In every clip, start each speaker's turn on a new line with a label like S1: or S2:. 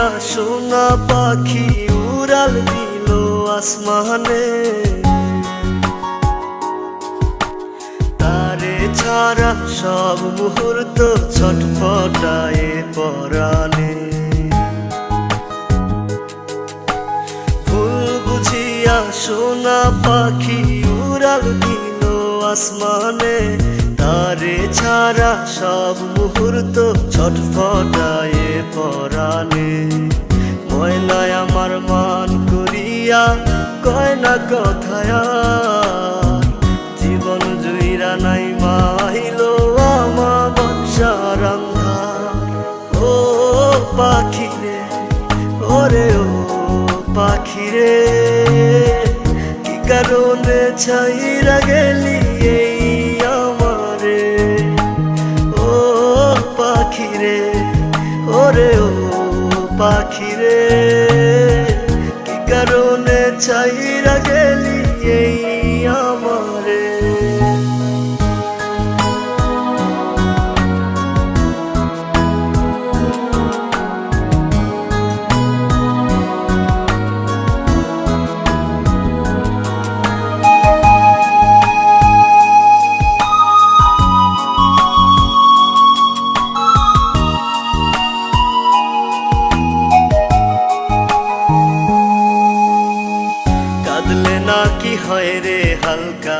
S1: বুঝিয়া সোনা পাখি উড়াল দিল আসমানে, তারে ছাড়া সব মুহূর্ত ছটফটায় পরাণে। ভুল বুঝিয়া সোনা পাখি উড়াল দিল আসমানে, তারে ছাড়া সব মুহূর্ত ছটফটায় পরাণে। ময়নায় আমার মান করিয়া কয় না কথায়, জীবন জুইরা নাই মাহিল আমার বর্ষার আন্ধার। ও পাখিরে, ওরে ও পাখিরে, কি কারণে ছাইরা গেলি এই আমারে। ও পাখিরে, ওরে ও পাখিরে, কি কারণে ছাইরা গেলি এই আমারে। কাঁদলে নাকি হয় রে হালকা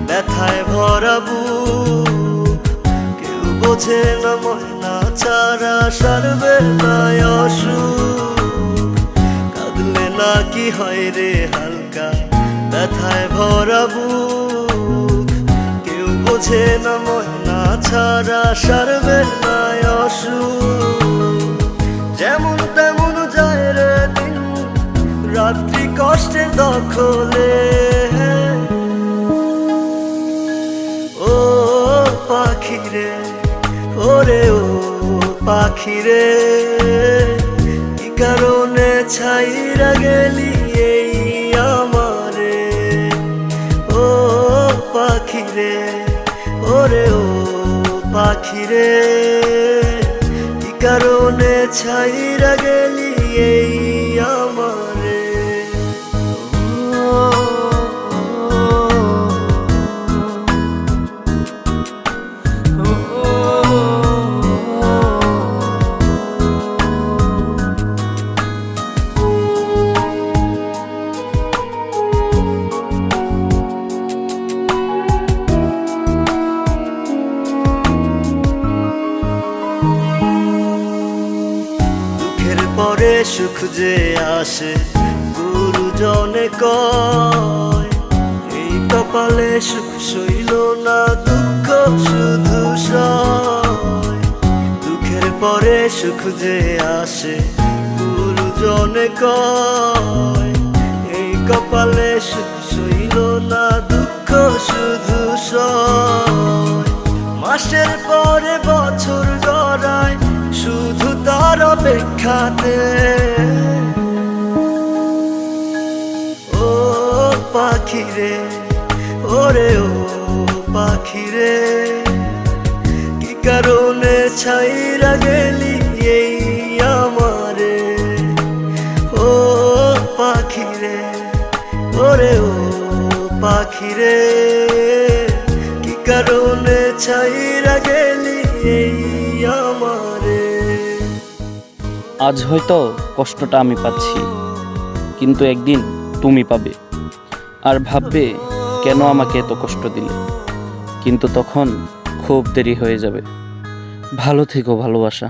S1: ব্যথায় ভরা বুক, কেউ বোঝে না ময়না ছাড়া সারবে না অসুখ। কাঁদলে নাকি হয় রে হালকা ব্যথায় ভরা বুক, কেউ বোঝে না ময়না ছাড়া সারবে না অসুখ। যেমন তেমন যায় রে দিন রাত্রি কষ্টের দখলে। ও পাখিরে, ওরে ও পাখিরে, কি কারণে ছাইরা গেলি এই আমারে। ও পাখিরে, ওরে ও পাখিরে, কি কারণে ছাইরা গেলি এই আমারে। পরে সুখ যে আসে গুরুজনে কয়, এই কপালে সুখ সইল না দুঃখ শুধু সয়। দুঃখের পরে সুখ যে আসে গুরুজনে কয়, এই কপালে সুখ সইল না দুঃখ শুধু সয়। মাসের পরে বছর গড়ায় শুধু তার অপেক্ষাতে। ও পাখিরে, ওরে ও পাখিরে, কি কারণে ছাইরা গেলি এই আমারে। ও পাখিরে, ওরে ও পাখিরে, কি কারণে ছাইরা গেলি এই আমারে।
S2: আজ হয়তো কষ্টটা আমি পাচ্ছি, কিন্তু একদিন তুমি পাবে আর ভাববে কেন আমাকে এত কষ্ট দিলে। কিন্তু তখন খুব দেরি হয়ে যাবে। ভালো থেকো ভালোবাসা।